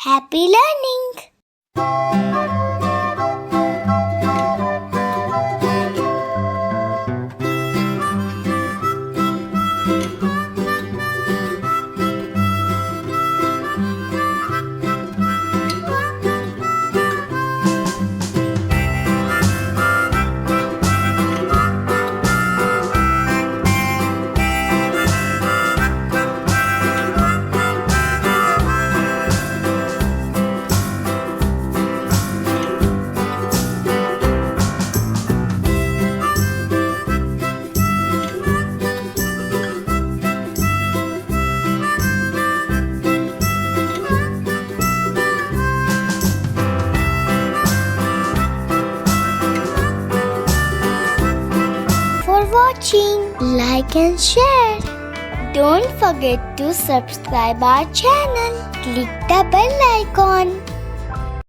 Happy learning! For watching, like and share. Don't forget to subscribe our channel. Click the bell icon.